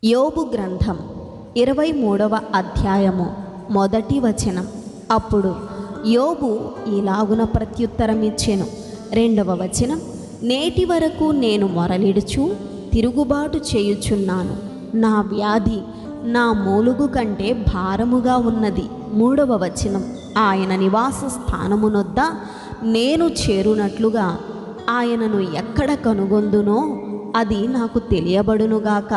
యోబు గ్రంథం 23వ అధ్యాయము మొదటి వచనం. అప్పుడు యోబు ఇలాగున ప్రత్యుత్తరమిచ్చెను. 2వ వచనం. నేటి వరకు నేను మొరలిడుచు తిరుగుబాటు చేయుచున్నాను. నా వ్యాధి నా మూలుగు కంటే భారముగా ఉన్నది. 3వ వచనం. ఆయన నివాస స్థానమునొద్ద నేను చేరునట్లుగా ఆయనను ఎక్కడ కనుగొందునో అది నాకు తెలియబడునుగాక.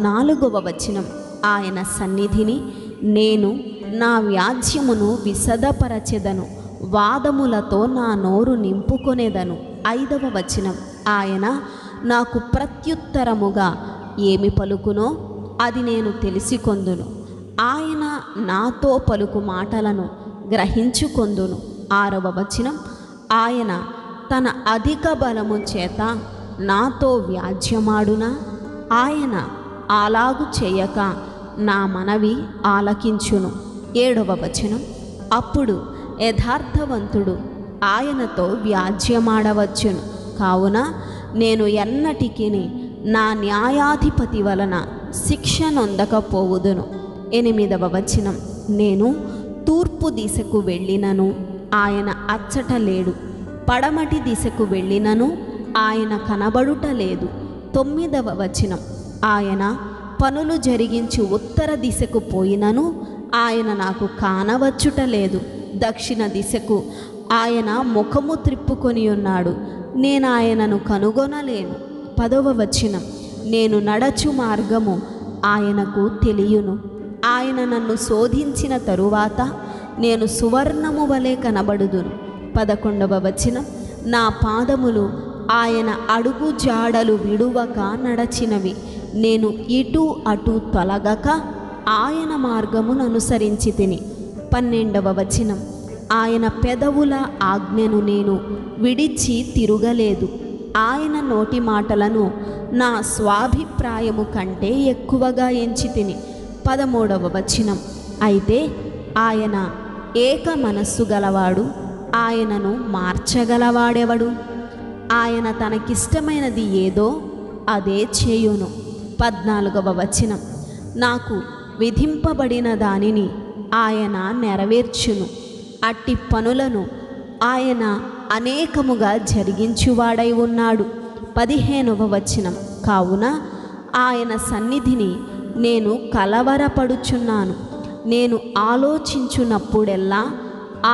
4వ వచనం. ఆయన సన్నిధిని నేను నా వ్యాజ్యమును విశదపరచెదను, వాదములతో నా నోరు నింపుకొనేదను. 5వ వచనం. ఆయన నాకు ప్రత్యుత్తరముగా ఏమి పలుకునో అది నేను తెలిసికొందును. ఆయన నాతో పలుకు మాటలను గ్రహించుకొందును. 6వ వచనం. ఆయన తన అధిక బలము చేత నాతో వ్యాజ్యమాడునా? ఆయన అలాగు చేయక నా మనవి ఆలకించును. 7వ వచనం. అప్పుడు యథార్థవంతుడు ఆయనతో వ్యాజ్యమాడవచ్చును. కావున నేను ఎన్నటికీ నా న్యాయాధిపతి వలన శిక్ష నొందకపోవుదును. 8వ వచనం. నేను తూర్పు దిశకు వెళ్ళినను ఆయన అచ్చట లేడు, పడమటి దిశకు వెళ్ళినను ఆయన కనబడుట లేదు. 9వ వచనం. ఆయన పనులు జరిగించి ఉత్తర దిశకు పోయినను ఆయన నాకు కానవచ్చుట లేదు. దక్షిణ దిశకు ఆయన ముఖము త్రిప్పుకొని ఉన్నాడు, నేను ఆయనను కనుగొనలేను. 10వ వచనం. నేను నడచు మార్గము ఆయనకు తెలియను. ఆయన నన్ను శోధించిన తరువాత నేను సువర్ణము వలె కనబడుదును. 11వ వచనం. నా పాదములు ఆయన అడుగు జాడలు విడువక నడచినవి. నేను ఇటు అటు తొలగక ఆయన మార్గమును అనుసరించి తిని. 12వ వచనం. ఆయన పెదవుల ఆజ్ఞను నేను విడిచి తిరుగలేదు. ఆయన నోటి మాటలను నా స్వాభిప్రాయము కంటే ఎక్కువగా ఎంచి తిని. 13వ వచనం. అయితే ఆయన ఏక మనస్సు గలవాడు, ఆయనను మార్చగలవాడెవడు? ఆయన తనకిష్టమైనది ఏదో అదే చేయును. 14వ వచనం. నాకు విధింపబడిన దానిని ఆయన నెరవేర్చును. అట్టి పనులను ఆయన అనేకముగా జరిగించువాడై ఉన్నాడు. 15వ వచనం. కావున ఆయన సన్నిధిని నేను కలవరపడుచున్నాను. నేను ఆలోచించున్నప్పుడెల్లా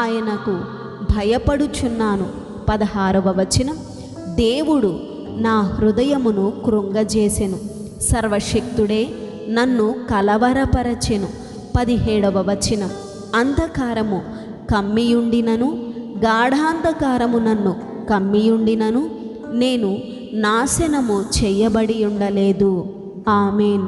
ఆయనకు భయపడుచున్నాను. 16వ వచనం. దేవుడు నా హృదయమును కృంగజేసెను, సర్వశక్తుడే నన్ను కలవరపరచెను. 17వ వచనం. అంధకారము కమ్మియుండినను, గాఢాంధకారము నన్ను కమ్మియుండినను నేను నాశనము చెయ్యబడి ఉండలేదు. ఆమేన్.